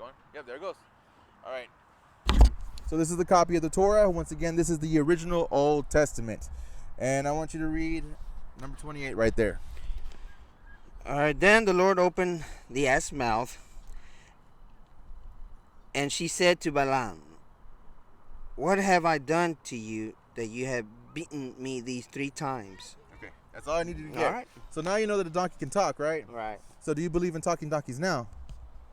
going? Yep, there it goes. All right. So this is the copy of the Torah. Once again, this is the original Old Testament. And I want you to read number 28 right there. All right, then the Lord opened the ass's mouth, and she said to Balaam, "What have I done to you that you have beaten me these 3 times?" Okay, that's all I needed to get. All right. So now you know that a donkey can talk, right? Right. So do you believe in talking donkeys now?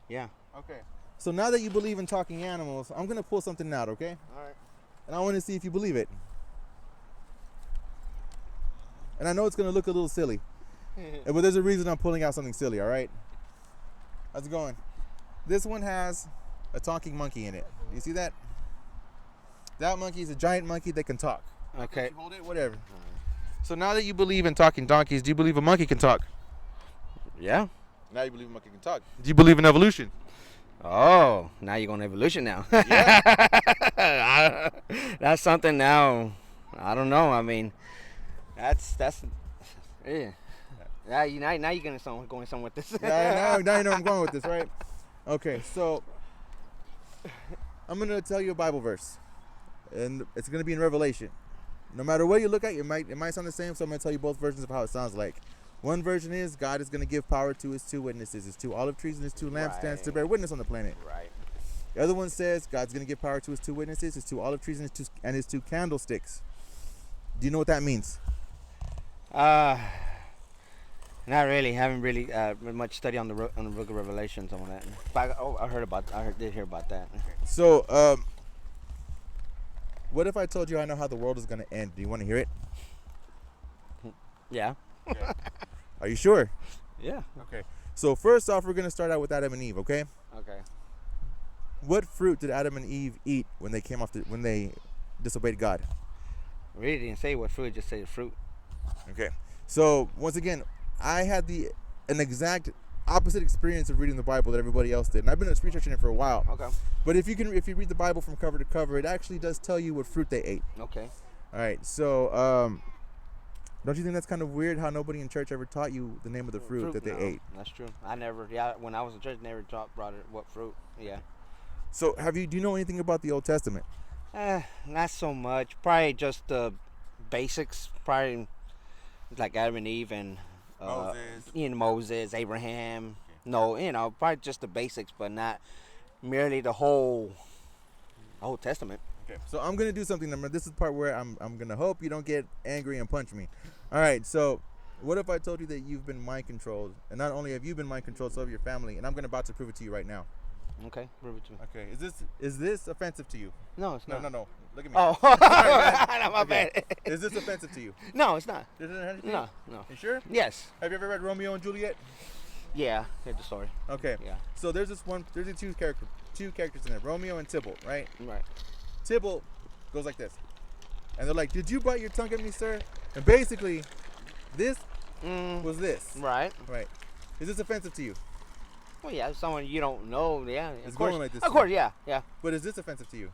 Yeah. Okay. So now that you believe in talking animals, I'm going to pull something out, okay? All right. And I want to see if you believe it. And I know it's going to look a little silly. But there's a reason I'm pulling out something silly, all right? How's it going? This one has a talking monkey in it. Do you see that? That monkey is a giant monkey that can talk. Okay. Hold it, whatever. So now that you believe in talking donkeys, do you believe a monkey can talk? Yeah. Now you believe a monkey can talk. Do you believe in evolution? Oh, now you're going to evolution now. Yeah. That's something now. I don't know. I mean, that's yeah. Now you're going somewhere with this. Now you know where I'm going with this, right? Okay, so I'm going to tell you a Bible verse, and it's going to be in Revelation. No matter what you look at, it might sound the same, so I'm going to tell you both versions of how it sounds like. One version is God is going to give power to his 2 witnesses, his 2 olive trees and his 2 lampstands to bear witness on the planet. Right. The other one says God's going to give power to his 2 witnesses, his 2 olive trees and his 2 candlesticks. Do you know what that means? Not really. Haven't really much study on the book of Revelations on that. But I did hear about that. So, what if I told you I know how the world is going to end? Do you want to hear it? Yeah. Okay. Are you sure? Yeah. Okay. So first off, we're going to start out with Adam and Eve, okay? Okay. What fruit did Adam and Eve eat when they disobeyed God? Really didn't say what fruit, just say the fruit. Okay. So once again, I had an exact opposite experience of reading the Bible that everybody else did, and I've been researching it for a while. Okay. But if you read the Bible from cover to cover, it actually does tell you what fruit they ate. Okay. All right. So don't you think that's kind of weird how nobody in church ever taught you the name of the fruit that they ate? That's true. I never. Yeah. When I was in church, never brought it what fruit. Yeah. So do you know anything about the Old Testament? Not so much. Probably just the basics. Probably like Adam and Eve and Moses, Abraham. Okay. No, probably just the basics, but not merely the whole Testament. Okay. So I'm gonna do something. This is the part where I'm gonna hope you don't get angry and punch me. All right. So what if I told you that you've been mind controlled, and not only have you been mind controlled, so have your family, and I'm about to prove it to you right now. Okay, prove it to me. Okay. Is this offensive to you? No, it's not. No. Look at me. Oh, my Okay. bad. Is this offensive to you? No, it's not. Is it anything? No. You sure? Yes. Have you ever read Romeo and Juliet? Yeah, here's the story. Okay. Yeah. So there's the two characters in there, Romeo and Tybalt, right? Right. Tybalt goes like this, and they're like, "Did you bite your tongue at me, sir?" And basically, this was this. Right. Right. Is this offensive to you? Well, yeah, someone you don't know. Yeah. It's of course. going like this. Of course, yeah. But is this offensive to you?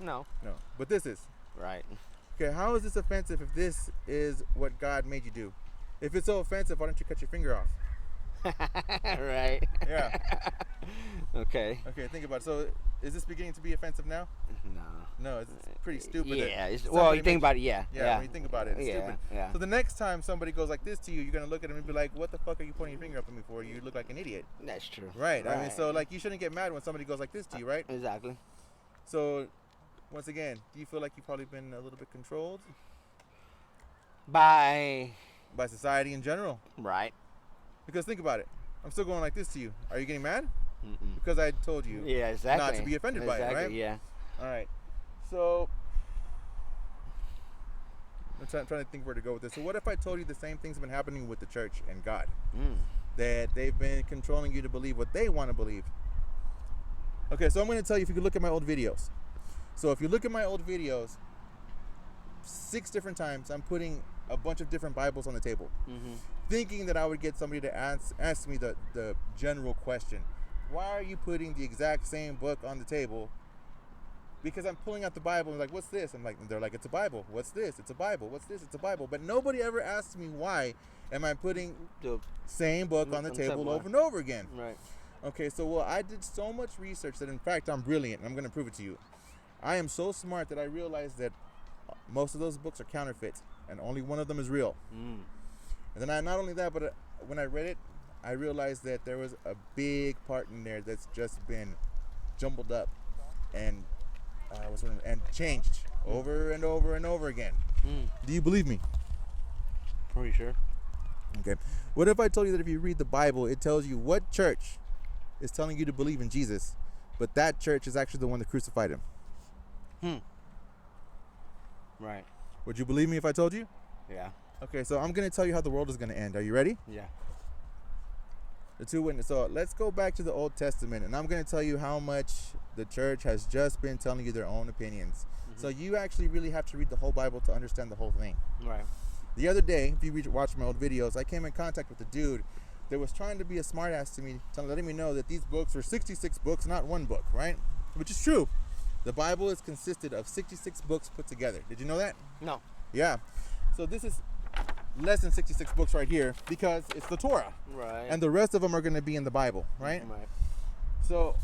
No. No. But this is. Right. Okay. How is this offensive if this is what God made you do? If it's so offensive, why don't you cut your finger off? Right. Yeah. Okay. Okay. Think about it. So, is this beginning to be offensive now? No, it's pretty stupid. Yeah. Well, you think about it, yeah. Yeah. When you think about it, it's stupid. Yeah. So the next time somebody goes like this to you, you're gonna look at them and be like, "What the fuck are you pointing your finger up at me for? You look like an idiot." That's true. Right. I mean, so like you shouldn't get mad when somebody goes like this to you, right? Exactly. So, once again, do you feel like you've probably been a little bit controlled by society in general? Right. Because think about it. I'm still going like this to you. Are you getting mad? Mm-mm. Because I told you not to be offended by it, right? Yeah. All right. So, I'm trying to think where to go with this. So what if I told you the same things have been happening with the church and God? That they've been controlling you to believe what they want to believe. Okay, so I'm going to tell you if you could look at my old videos. So if you look at my old videos, 6 different times I'm putting a bunch of different Bibles on the table. Thinking that I would get somebody to ask me the general question. Why are you putting the exact same book on the table? Because I'm pulling out the Bible and like, what's this? They're like, it's a Bible. What's this? It's a Bible. What's this? It's a Bible. But nobody ever asks me why am I putting the same book on the table over and over again. Right. Okay, so well, I did so much research that in fact I'm brilliant, and I'm going to prove it to you. I am so smart that I realized that most of those books are counterfeit, and only one of them is real. And then not only that, but when I read it, I realized that there was a big part in there that's just been jumbled up and changed over and over and over again. Do you believe me? Pretty sure. Okay. What if I told you that if you read the Bible, it tells you what church is telling you to believe in Jesus, but that church is actually the one that crucified him? Right. Would you believe me if I told you? Yeah. Okay, so I'm going to tell you how the world is going to end. Are you ready? Yeah. The two witnesses. So let's go back to the Old Testament, and I'm going to tell you how much the church has just been telling you their own opinions. So you actually really have to read the whole Bible to understand the whole thing. Right. The other day, if you watch my old videos, I came in contact with a dude that was trying to be a smartass to me, letting me know that these books were 66 books, not one book, right? Which is true. The Bible is consisted of 66 books put together. Did you know that? No. Yeah. So this is less than 66 books right here because it's the Torah. Right. And the rest of them are going to be in the Bible, right? Right. So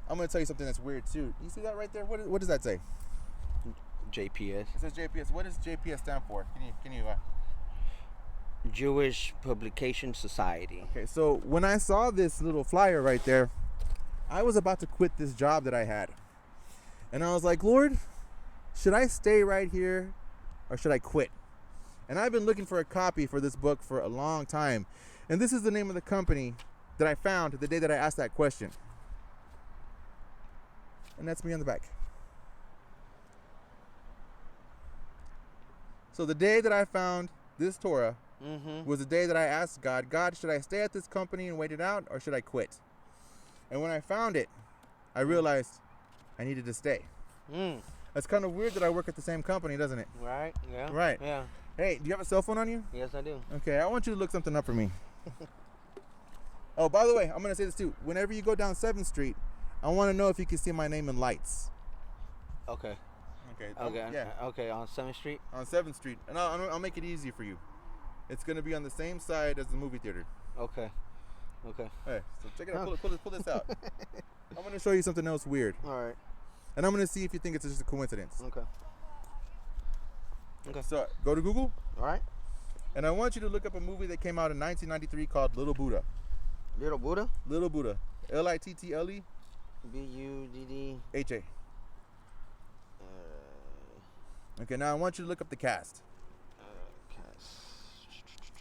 I'm going to tell you something that's weird too. You see that right there? What does that say? JPS. It says JPS. What does JPS stand for? Can you Jewish Publication Society. Okay, so when I saw this little flyer right there, I was about to quit this job that I had. And I was like, Lord, should I stay right here or should I quit? And I've been looking for a copy for this book for a long time. And this is the name of the company that I found the day that I asked that question. And that's me on the back. So the day that I found this Torah was the day that I asked God, should I stay at this company and wait it out or should I quit? And when I found it, I realized I needed to stay. That's kind of weird that I work at the same company, doesn't it? Right. Yeah. Right. Yeah. Hey, do you have a cell phone on you? Yes, I do. Okay, I want you to look something up for me. Oh, by the way, I'm going to say this too. Whenever you go down 7th Street, I want to know if you can see my name in lights. Okay. Okay. Okay. Yeah. Okay. On 7th Street. On 7th Street. And I'll make it easy for you. It's going to be on the same side as the movie theater. Okay. Okay. Hey, so check it out. Pull this out. I'm going to show you something else weird. All right. And I'm going to see if you think it's just a coincidence. Okay. Okay. So go to Google. All right. And I want you to look up a movie that came out in 1993 called Little Buddha. Little Buddha. Little Buddha. Little Buddha. HA. Okay, now I want you to look up the cast.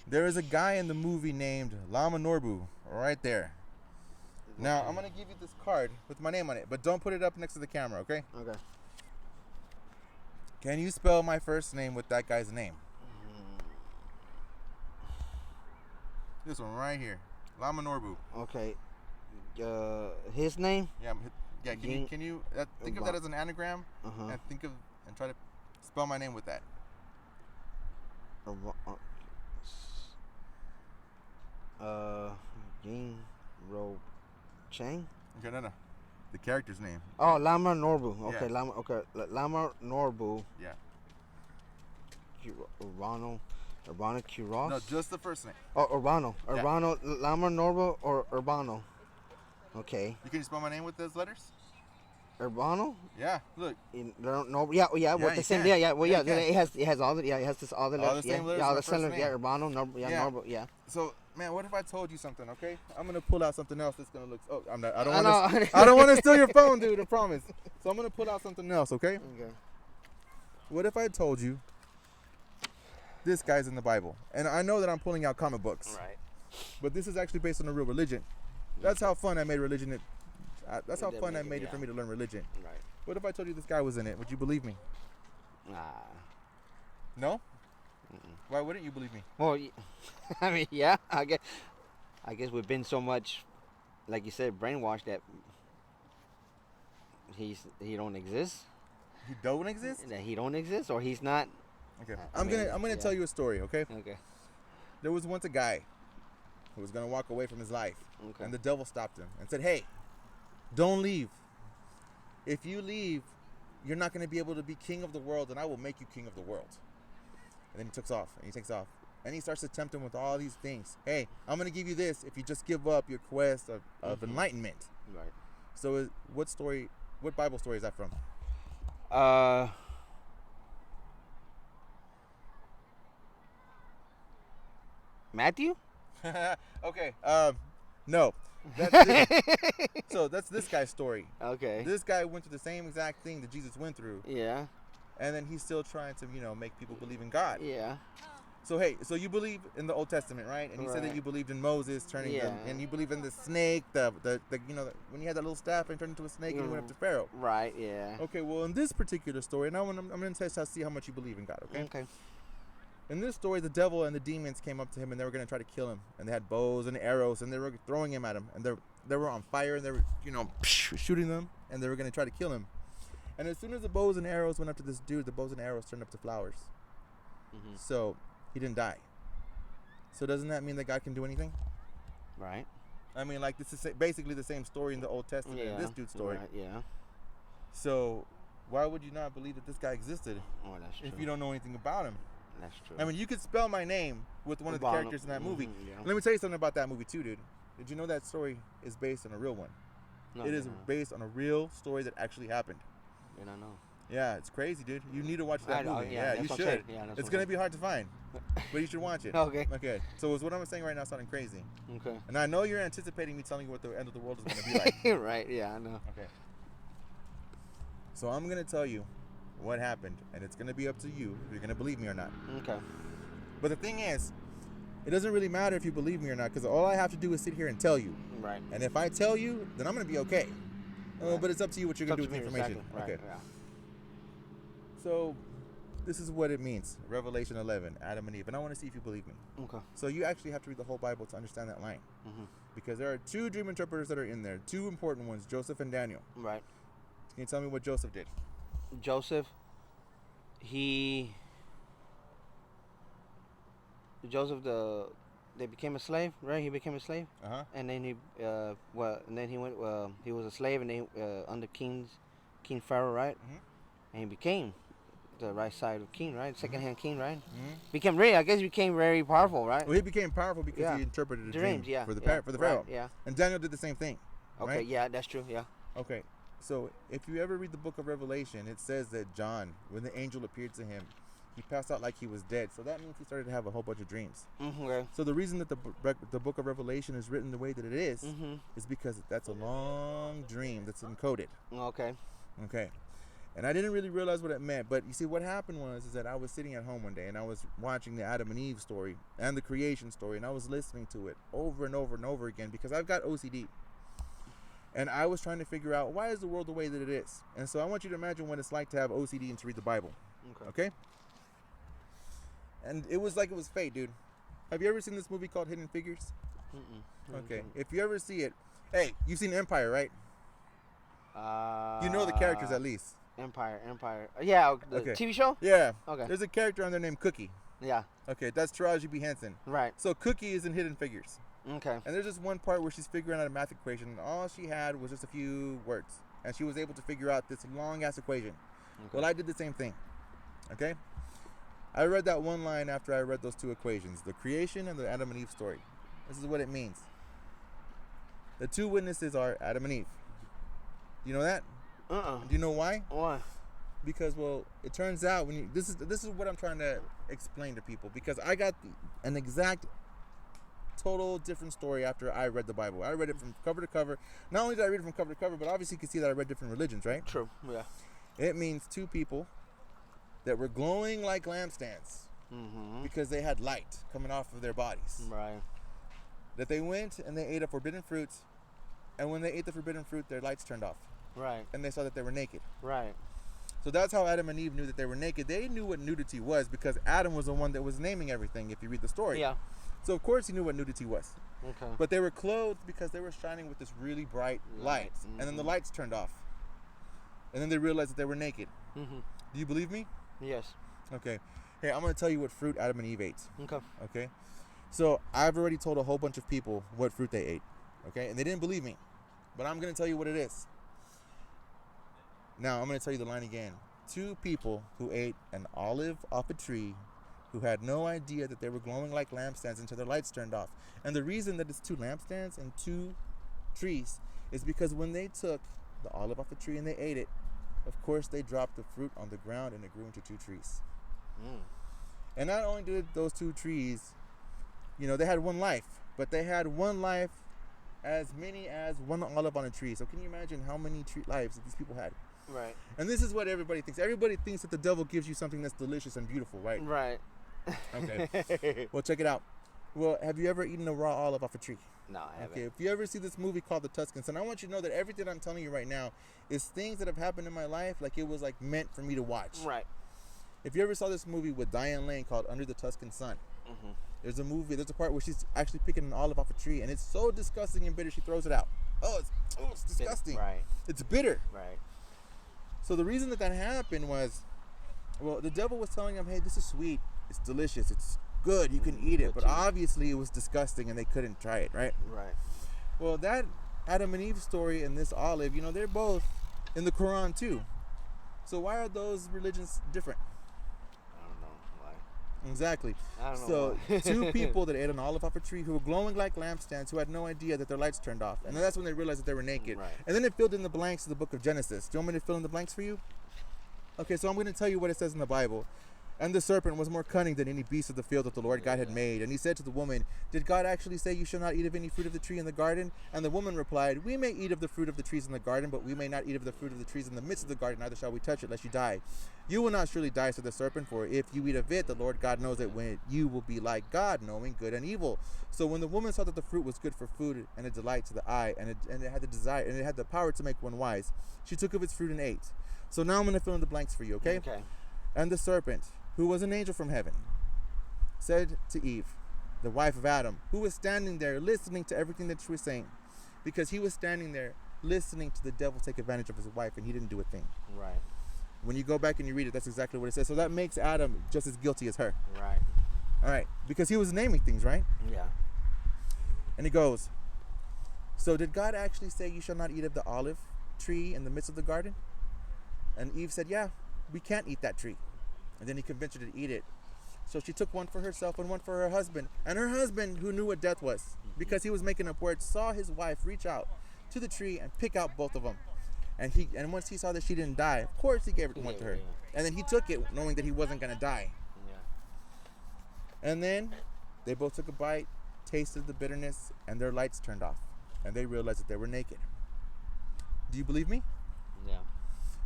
There is a guy in the movie named Lama Norbu right there. Now, I'm going to give you this card with my name on it, but don't put it up next to the camera, okay? Okay. Can you spell my first name with that guy's name? This one right here. Lama Norbu. Okay. His name? Yeah. Can you think of that as an anagram? And try to spell my name with that. Ying Ro Chang? Okay, no. The character's name. Oh, Lama Norbu. Okay, Yeah. Lama Norbu. Yeah. Urbano Quiroz? No, just the first name. Oh, Urbano. Yeah. Urbano, Lama Norbu or Urbano? Okay. You can spell my name with those letters? Urbano? Yeah, look. No, yeah, with the same, can. yeah. Well, Yeah, yeah, you can. it has all the letters. All the same letters Yeah, all in the the same first letters. Yeah, name. Urbano, Norbu, Yeah. Norbu, yeah. So, man, what if I told you something? Okay, I'm gonna pull out something else that's gonna look. Oh, I'm not. I don't I want know. to. I don't want to steal your phone, dude. I promise. So I'm gonna pull out something else. Okay. Okay. What if I told you this guy's in the Bible? And I know that I'm pulling out comic books, Right. but this is actually based on a real religion. That's how fun I made religion. That's how fun I made it for Yeah. me to learn religion. Right. What if I told you this guy was in it? Would you believe me? Nah. No. Why wouldn't you believe me? Well, I mean, yeah. I guess we've been so much, like you said, brainwashed that he don't exist. He don't exist? That he don't exist, or he's not. Okay. I I'm mean, gonna yeah. tell you a story. Okay. Okay. There was once a guy who was gonna walk away from his life, Okay. and the devil stopped him and said, "Hey, don't leave. If you leave, you're not gonna be able to be king of the world, and I will make you king of the world." And then he takes off. And he starts to tempt him with all these things. Hey, I'm going to give you this if you just give up your quest of enlightenment. Right. So what Bible story is that from? Matthew? Okay. No. That's so that's this guy's story. Okay. This guy went through the same exact thing that Jesus went through. Yeah. And then he's still trying to, make people believe in God. Yeah. So hey, so you believe in the Old Testament, right? And you said that you believed in Moses turning them, and you believe in the snake, the when you had that little staff and turned into a snake and you went up to Pharaoh. Right. Yeah. Okay. Well, in this particular story, now I'm going to test to see how much you believe in God. Okay. Okay. In this story, the devil and the demons came up to him and they were going to try to kill him. And they had bows and arrows and they were throwing him at him. And they were on fire and they were, shooting them. And they were going to try to kill him. And as soon as the bows and arrows went up to this dude, the bows and arrows turned up to flowers. Mm-hmm. So he didn't die. So doesn't that mean that God can do anything? Right. I mean, like, this is basically the same story in the Old Testament and this dude's story. Right, yeah. So why would you not believe that this guy existed that's true. if you don't know anything about him? That's true. I mean, you could spell my name with one of the characters in that movie. Yeah. Let me tell you something about that movie too, dude. Did you know that story is based on a real one? No, it is based on a real story that actually happened. I know. Yeah, it's crazy, dude. You need to watch that movie. Yeah, you should. It's going to be hard to find, but you should watch it. Okay. Okay. So is what I'm saying right now sounding crazy? Okay. And I know you're anticipating me telling you what the end of the world is going to be like. Right, yeah, I know. Okay. So I'm going to tell you what happened, and it's going to be up to you if you're going to believe me or not. Okay. But the thing is, it doesn't really matter if you believe me or not, because all I have to do is sit here and tell you. Right. And if I tell you, then I'm going to be okay. Right. But it's up to you what you're going to do with the information. Exactly. Right. Okay. Yeah. So this is what it means. Revelation 11, Adam and Eve. And I want to see if you believe me. Okay. So you actually have to read the whole Bible to understand that line. Mm-hmm. Because there are two dream interpreters that are in there. Two important ones, Joseph and Daniel. Right. Can you tell me what Joseph did? Joseph, they became a slave, right? He became a slave. Uh-huh. And then he was a slave and then under King Pharaoh, right? Mm-hmm. And he became the right side of king, right? Second-hand king, right? Mm-hmm. I guess he became very powerful, right? Well, he became powerful because he interpreted a dream for the Pharaoh. Right, yeah. And Daniel did the same thing. Okay, right? yeah, that's true, yeah. Okay. So if you ever read the book of Revelation, it says that John, when the angel appeared to him, he passed out like he was dead. So that means he started to have a whole bunch of dreams. Mm-hmm, okay. So the reason that the book of Revelation is written the way that it is because that's a long dream that's encoded. Okay. Okay. And I didn't really realize what it meant. But you see, what happened is that I was sitting at home one day and I was watching the Adam and Eve story and the creation story. And I was listening to it over and over and over again because I've got OCD. And I was trying to figure out, why is the world the way that it is? And so I want you to imagine what it's like to have OCD and to read the Bible. Okay? And it was like it was fate, dude. Have you ever seen this movie called Hidden Figures? Okay. If you ever see it, hey, you've seen Empire, right? You know the characters at least. Empire. Yeah, the TV show? Yeah. Okay. There's a character on there named Cookie. Yeah. Okay, that's Taraji B. Henson. Right. So Cookie is in Hidden Figures. Okay. And there's this one part where she's figuring out a math equation, and all she had was just a few words. And she was able to figure out this long-ass equation. Okay. Well, I did the same thing. Okay? I read that one line after I read those two equations, the creation and the Adam and Eve story. This is what it means. The two witnesses are Adam and Eve. Do you know that? Do you know why? Why? Because, well, it turns out when you this is what I'm trying to explain to people, because I got an exact total different story after I read the Bible. I read it from cover to cover. Not only did I read it from cover to cover, but obviously you can see that I read different religions, right? True. Yeah. It means two people that were glowing like lampstands because they had light coming off of their bodies. Right. That they went and they ate a forbidden fruit, and when they ate the forbidden fruit, their lights turned off. Right. And they saw that they were naked. Right. So that's how Adam and Eve knew that they were naked. They knew what nudity was because Adam was the one that was naming everything, if you read the story. Yeah. So of course he knew what nudity was. Okay. But they were clothed because they were shining with this really bright light. And then the lights turned off. And then they realized that they were naked. Do you believe me? Yes. Okay. Hey, I'm going to tell you what fruit Adam and Eve ate. Okay. So I've already told a whole bunch of people what fruit they ate. Okay. And they didn't believe me. But I'm going to tell you what it is. Now, I'm going to tell you the line again. Two people who ate an olive off a tree who had no idea that they were glowing like lampstands until their lights turned off. And the reason that it's 2 lampstands and 2 trees is because when they took the olive off a tree and they ate it, of course they dropped the fruit on the ground and it grew into 2 trees. And not only did those 2 trees, they had 1 life, but they had 1 life as many as 1 olive on a tree. So can you imagine how many lives that these people had? Right. And this is what everybody thinks. Everybody thinks that the devil gives you something that's delicious and beautiful, right? Right. Okay. Well, check it out. Well, have you ever eaten a raw olive off a tree? No, I haven't. Okay, if you ever see this movie called The Tuscan Sun, I want you to know that everything I'm telling you right now is things that have happened in my life, like it was like meant for me to watch. Right. If you ever saw this movie with Diane Lane called Under the Tuscan Sun, there's a part where she's actually picking an olive off a tree, and it's so disgusting and bitter, she throws it out. It's disgusting. Right. It's bitter. Right. So the reason that happened was, well, the devil was telling them, hey, this is sweet, it's delicious, it's good, you can eat it. But obviously it was disgusting and they couldn't try it, right? Right. Well, that Adam and Eve story and this olive, they're both in the Quran too. So why are those religions different? I don't know why. Exactly. I don't know So why. 2 people that ate an olive off a tree who were glowing like lampstands, who had no idea that their lights turned off. And then that's when they realized that they were naked. Right. And then it filled in the blanks of the book of Genesis. Do you want me to fill in the blanks for you? Okay, so I'm going to tell you what it says in the Bible. And the serpent was more cunning than any beast of the field that the Lord God had made. And he said to the woman, did God actually say you shall not eat of any fruit of the tree in the garden? And the woman replied, we may eat of the fruit of the trees in the garden, but we may not eat of the fruit of the trees in the midst of the garden, neither shall we touch it, lest you die. You will not surely die, said the serpent, for if you eat of it, the Lord God knows that when you will be like God, knowing good and evil. So when the woman saw that the fruit was good for food and a delight to the eye, and it had the desire, and it had the power to make one wise, she took of its fruit and ate. So now I'm going to fill in the blanks for you, okay? Okay. And the serpent, who was an angel from heaven, said to Eve, the wife of Adam, who was standing there listening to everything that she was saying, because he was standing there listening to the devil take advantage of his wife, and he didn't do a thing. Right. When you go back and you read it, that's exactly what it says. So that makes Adam just as guilty as her. Right. All right, because he was naming things, right? Yeah. And he goes, so did God actually say you shall not eat of the olive tree in the midst of the garden? And Eve said, yeah, we can't eat that tree. And then he convinced her to eat it. So she took one for herself and one for her husband. And her husband, who knew what death was, because he was making up words, saw his wife reach out to the tree and pick out both of them. And once he saw that she didn't die, of course he gave one to her. And then he took it knowing that he wasn't going to die. Yeah. And then they both took a bite, tasted the bitterness, and their lights turned off. And they realized that they were naked. Do you believe me? Yeah.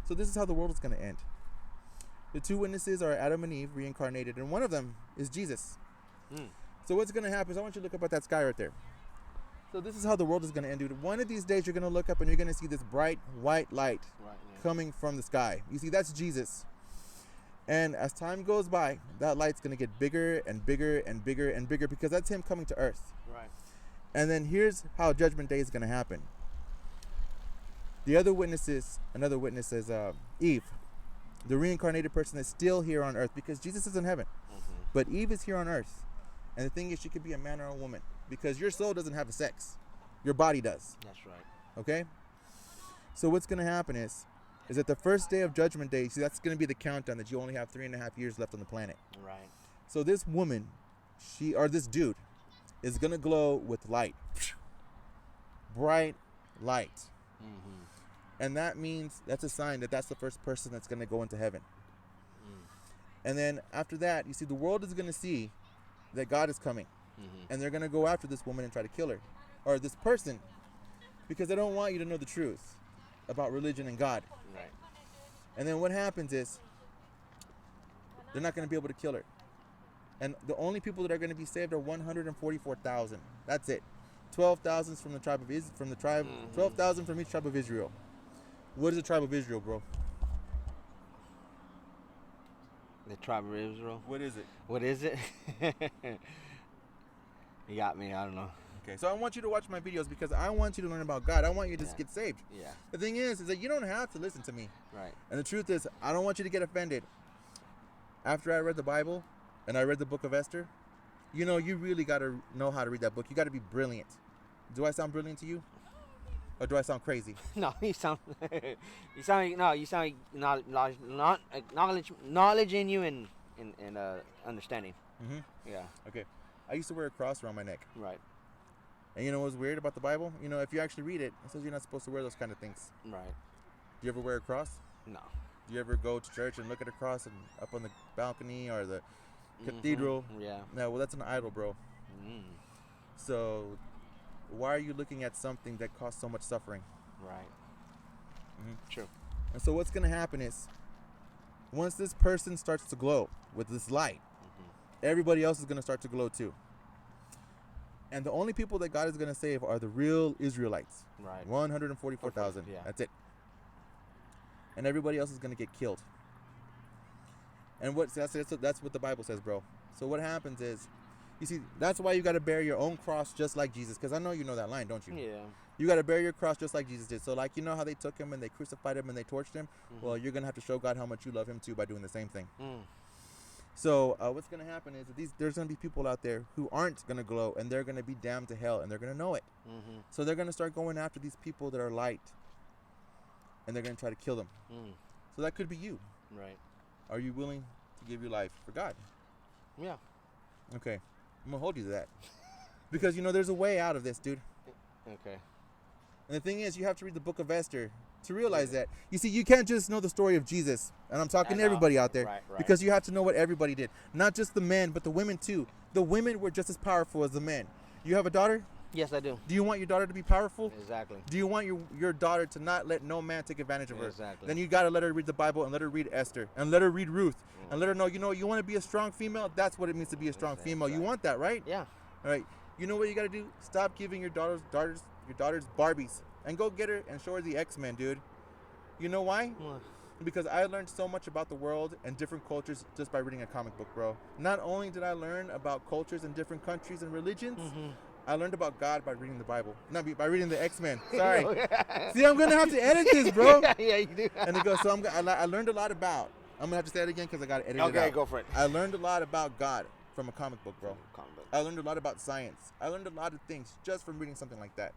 So this is how the world is going to end. The 2 witnesses are Adam and Eve reincarnated, and one of them is Jesus. So what's going to happen is I want you to look up at that sky right there. So this is how the world is going to end, dude. One of these days you're going to look up and you're going to see this bright white light coming from the sky. You see, that's Jesus. And as time goes by, that light's going to get bigger and bigger and bigger and bigger, because that's him coming to earth. Right. And then here's how Judgment Day is going to happen. The other witnesses, another witness is Eve, the reincarnated person that's still here on earth, because Jesus is in heaven. But Eve is here on earth. And the thing is, she could be a man or a woman, because your soul doesn't have a sex. Your body does. That's right. Okay? So what's going to happen is that the first day of Judgment Day, see, that's going to be the countdown that you only have 3.5 years left on the planet. Right. So this woman, this dude, is going to glow with light. Bright light. And that means, that's a sign that that's the first person that's going to go into heaven. And then after that, you see, the world is going to see that God is coming. And they're going to go after this woman and try to kill her. Or this person. Because they don't want you to know the truth about religion and God. Right. And then what happens is, they're not going to be able to kill her. And the only people that are going to be saved are 144,000. That's it. 12,000 from the tribe of 12,000 from each tribe of Israel. What is the tribe of Israel, bro? The tribe of Israel. What is it? What is it? You got me. I don't know. Okay, so I want you to watch my videos because I want you to learn about God. I want you to get saved. Yeah. The thing is that you don't have to listen to me. Right. And the truth is, I don't want you to get offended. After I read the Bible and I read the book of Esther, you really got to know how to read that book. You got to be brilliant. Do I sound brilliant to you? Or do I sound crazy? No, you sound not knowledge in you, and in understanding. Mm-hmm. Yeah. Okay. I used to wear a cross around my neck. Right. And you know what's weird about the Bible? You know, if you actually read it, it says you're not supposed to wear those kind of things. Right. Do you ever wear a cross? No. Do you ever go to church and look at a cross and up on the balcony or the cathedral? Yeah. No, well, that's an idol, bro. Mm. So why are you looking at something that caused so much suffering? Right. Mm-hmm. True. And so what's going to happen is once this person starts to glow with this light, everybody else is going to start to glow too. And the only people that God is going to save are the real Israelites. Right. 144,000. Yeah. That's it. And everybody else is going to get killed. And that's what the Bible says, bro. So what happens is, you see, that's why you got to bear your own cross just like Jesus. Because I know you know that line, don't you? Yeah. You got to bear your cross just like Jesus did. So like, you know how they took him and they crucified him and they torched him? Well, you're going to have to show God how much you love him too by doing the same thing. So what's going to happen is that there's going to be people out there who aren't going to glow, and they're going to be damned to hell, and they're going to know it. So they're going to start going after these people that are light, and they're going to try to kill them. So that could be you. Right. Are you willing to give your life for God? Yeah. Okay. I'm going to hold you to that. Because, you know, there's a way out of this, dude. Okay. And the thing is, you have to read the book of Esther to realize that. You see, you can't just know the story of Jesus. And I'm talking to everybody out there. Right. Because you have to know what everybody did. Not just the men, but the women too. The women were just as powerful as the men. You have a daughter? Yes, I do. Do you want your daughter to be powerful? Exactly. Do you want your daughter to not let no man take advantage of her? Exactly. Then you got to let her read the Bible and let her read Esther and let her read Ruth and let her know, you know, you want to be a strong female? That's what it means to be a strong female. You want that, right? Yeah. All right. You know what you got to do? Stop giving your daughters Barbies and go get her and show her the X-Men, dude. You know why? What? Because I learned so much about the world and different cultures just by reading a comic book, bro. Not only did I learn about cultures in different countries and religions, I learned about God by reading the Bible. Not by reading the X-Men. Sorry. See, I'm going to have to edit this, bro. Yeah, you do. And it goes, so I learned a lot about, I'm going to have to say it again because I got to edit it out. Okay, go for it. I learned a lot about God from a comic book, bro. Comic book. I learned a lot about science. I learned a lot of things just from reading something like that.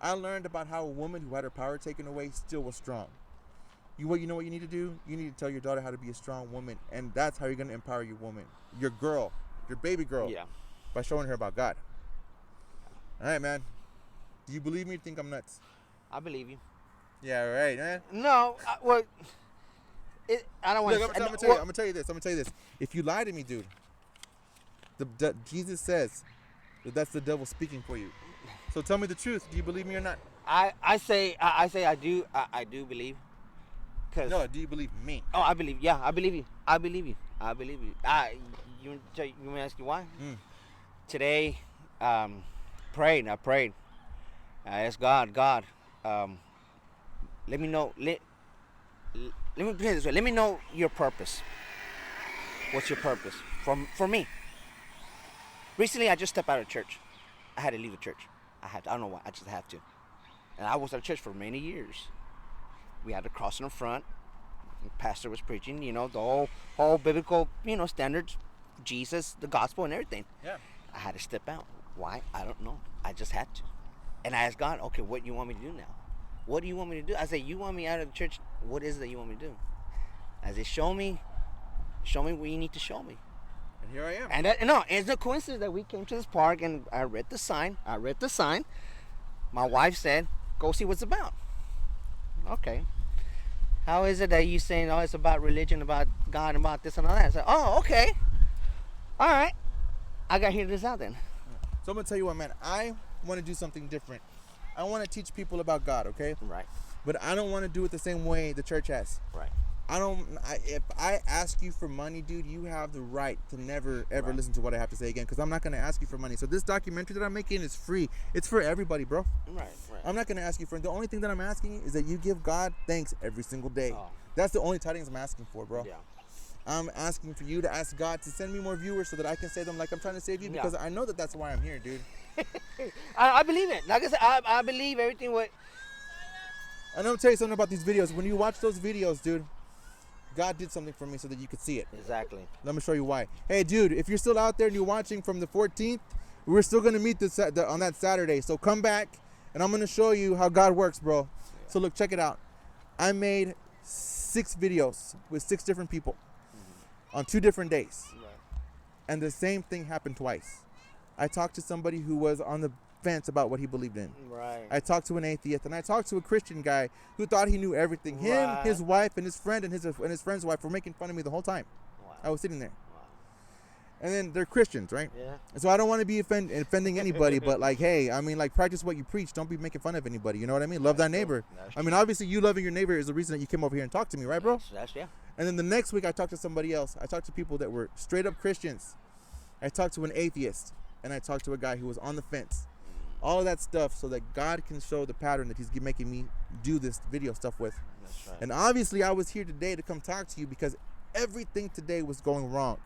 I learned about how a woman who had her power taken away still was strong. You know what you need to do? You need to tell your daughter how to be a strong woman. And that's how you're going to empower your woman, your girl, your baby girl. Yeah. By showing her about God. All right, man. Do you believe me or think I'm nuts? I believe you. Yeah, right, man. No, I don't want Look, to. I'm gonna tell you this. If you lie to me, dude, Jesus says that's the devil speaking for you. So tell me the truth. Do you believe me or not? I say I do believe. No, do you believe me? Oh, I believe. Yeah, I believe you. You want me to ask you why? Today, I prayed. I asked God, let me know. Let me put it this way. Let me know your purpose. What's your purpose for me? Recently, I just stepped out of church. I had to leave the church. I don't know why. I just had to. And I was at church for many years. We had a cross in the front. The pastor was preaching, you know, the whole biblical, you know, standards, Jesus, the gospel, and everything. Yeah. I had to step out. Why? I don't know. I just had to. And I asked God, okay, what do you want me to do now? What do you want me to do? I said, you want me out of the church? What is it that you want me to do? I said, show me what you need to show me. And here I am. And it's no coincidence that we came to this park and I read the sign. My wife said, go see what's about. Okay. How is it that you saying, oh, it's about religion, about God, about this and all that? I said, oh, okay. All right. I got to hear this out then. So I'm going to tell you what, man. I want to do something different. I want to teach people about God, okay? Right. But I don't want to do it the same way the church has. Right. If I ask you for money, dude, you have the right to never, ever listen to what I have to say again, because I'm not going to ask you for money. So this documentary that I'm making is free. It's for everybody, bro. Right. I'm not going to ask you for, the only thing that I'm asking is that you give God thanks every single day. Oh. That's the only tidings I'm asking for, bro. Yeah. I'm asking for you to ask God to send me more viewers so that I can save them like I'm trying to save you, because I know that that's why I'm here, dude. I believe it. Like I said, I believe everything what. And I'm going to tell you something about these videos. When you watch those videos, dude, God did something for me so that you could see it. Exactly. Let me show you why. Hey, dude, if you're still out there and you're watching from the 14th, we're still going to meet on that Saturday. So come back, and I'm going to show you how God works, bro. Yeah. So look, check it out. I made 6 videos with 6 different people. on 2 different days. Right. And the same thing happened twice. I talked to somebody who was on the fence about what he believed in. Right. I talked to an atheist, and I talked to a Christian guy who thought he knew everything. Him, Right. his wife, and his friend, and his friend's wife were making fun of me the whole time. Wow. I was sitting there. Wow. And then they're Christians, right? Yeah. And so I don't want to be offending anybody, but like, hey, I mean, like, practice what you preach. Don't be making fun of anybody. You know what I mean? Love thy neighbor. I mean, obviously, you loving your neighbor is the reason that you came over here and talked to me, right, bro? That's yeah. And then the next week, I talked to somebody else. I talked to people that were straight up Christians. I talked to an atheist, and I talked to a guy who was on the fence. All of that stuff so that God can show the pattern that he's making me do this video stuff with. That's right. And obviously, I was here today to come talk to you because everything today was going wrong.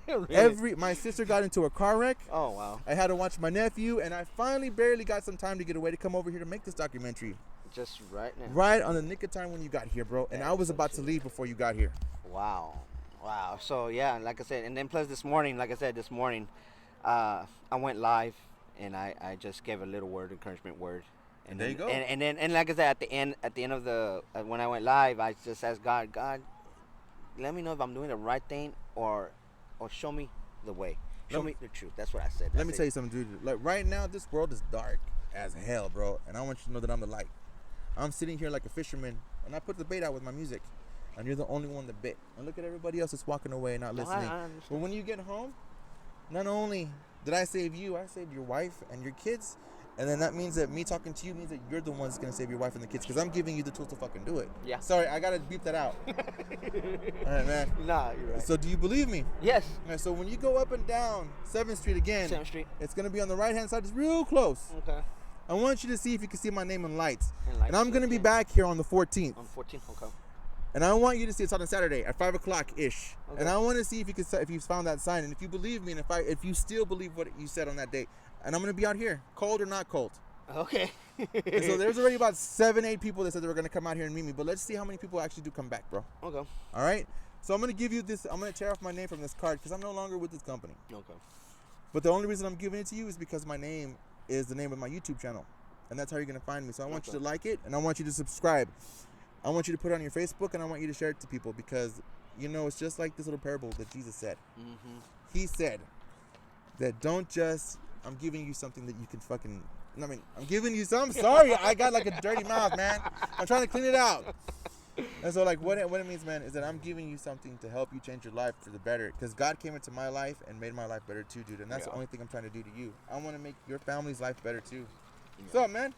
Really? My sister got into a car wreck. Oh wow. I had to watch my nephew, and I finally barely got some time to get away to come over here to make this documentary. Just right now. Right on the nick of time when you got here, bro. And I was about to leave before you got here. Wow. Wow. So yeah, like I said, and then plus this morning, I went live and I just gave a little encouragement word. And there you go. And then like I said, at the end of the when I went live, I just asked God, let me know if I'm doing the right thing or show me the way. Show me the truth. That's what I said. Let me tell you something, dude. Like right now, this world is dark as hell, bro. And I want you to know that I'm the light. I'm sitting here like a fisherman, and I put the bait out with my music. And you're the only one that bit. And look at everybody else that's walking away and not listening. But when you get home, not only did I save you, I saved your wife and your kids. And then that means that me talking to you means that you're the one that's going to save your wife and the kids. Because I'm giving you the tools to fucking do it. Yeah. Sorry, I got to beep that out. All right, man. Nah, you're right. So do you believe me? Yes. All right, so when you go up and down 7th Street again, 7th Street. It's going to be on the right-hand side. It's real close. Okay. I want you to see if you can see my name in lights. And I'm going to be okay. back here on the 14th. On 14th, okay. And I want you to see it's on a Saturday at 5 o'clock ish. Okay. And I want to see if you found that sign and if you believe me and if you still believe what you said on that date. And I'm gonna be out here, cold or not cold. Okay. And so there's already about 7-8 people that said they were gonna come out here and meet me. But let's see how many people actually do come back, bro. Okay. All right. So I'm gonna give you this. I'm gonna tear off my name from this card because I'm no longer with this company. Okay. But the only reason I'm giving it to you is because my name is the name of my YouTube channel, and that's how you're gonna find me. So I want you to like it and I want you to subscribe. I want you to put it on your Facebook, and I want you to share it to people because, you know, it's just like this little parable that Jesus said. Mm-hmm. He said that don't just, I'm giving you something that you can fucking, I mean, I'm giving you some, sorry, I got like a dirty mouth, man. I'm trying to clean it out. And so, like, what it means, man, is that I'm giving you something to help you change your life for the better. Because God came into my life and made my life better too, dude. And that's the only thing I'm trying to do to you. I want to make your family's life better too. What's up, man?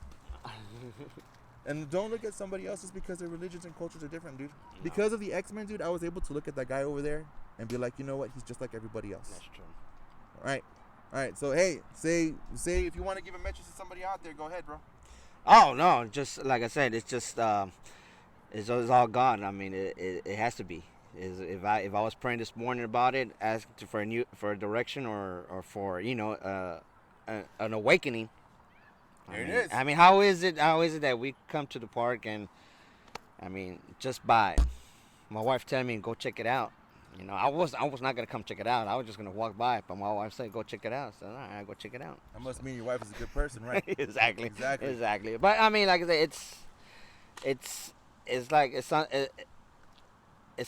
And don't look at somebody else just because their religions and cultures are different, dude. No. Because of the X-Men, dude, I was able to look at that guy over there and be like, you know what? He's just like everybody else. That's true. All right. All right. So, hey, say if you want to give a message to somebody out there, go ahead, bro. Oh, no. Just like I said, it's just, it's all God. I mean, it has to be. If I was praying this morning about it, asking for a direction or for, you know, an awakening. There it is. I mean, how is it that we come to the park and, I mean, just by my wife telling me go check it out. You know, I was not gonna come check it out. I was just gonna walk by, but my wife said go check it out. So all right, I go check it out. That must mean your wife is a good person, right? Exactly. But I mean, like I said, it's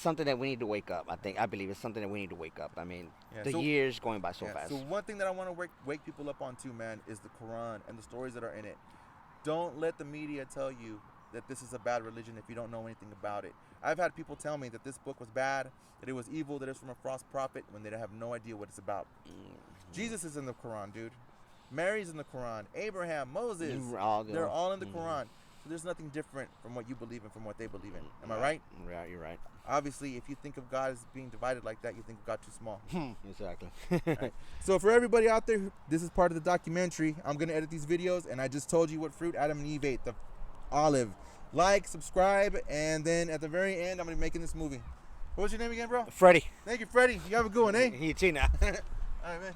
something that we need to wake up. I believe it's something that we need to wake up. I mean, years going by so fast. So one thing that I want to wake people up on too, man, is the Quran and the stories that are in it. Don't let the media tell you that this is a bad religion if you don't know anything about it. I've had people tell me that this book was bad, that it was evil, that it's from a false prophet, when they have no idea what it's about. Mm-hmm. Jesus is in the Quran, dude. Mary's in the Quran. Abraham, Moses, they're all in the Quran. So there's nothing different from what you believe in from what they believe in. Am I right? Yeah, you're right. Obviously, if you think of God as being divided like that, you think of God too small. Exactly. Right. So for everybody out there, this is part of the documentary. I'm going to edit these videos, and I just told you what fruit Adam and Eve ate, the olive. Like, subscribe, and then at the very end, I'm going to be making this movie. What was your name again, bro? Freddie. Thank you, Freddie. You have a good one, eh? You too now. All right, man.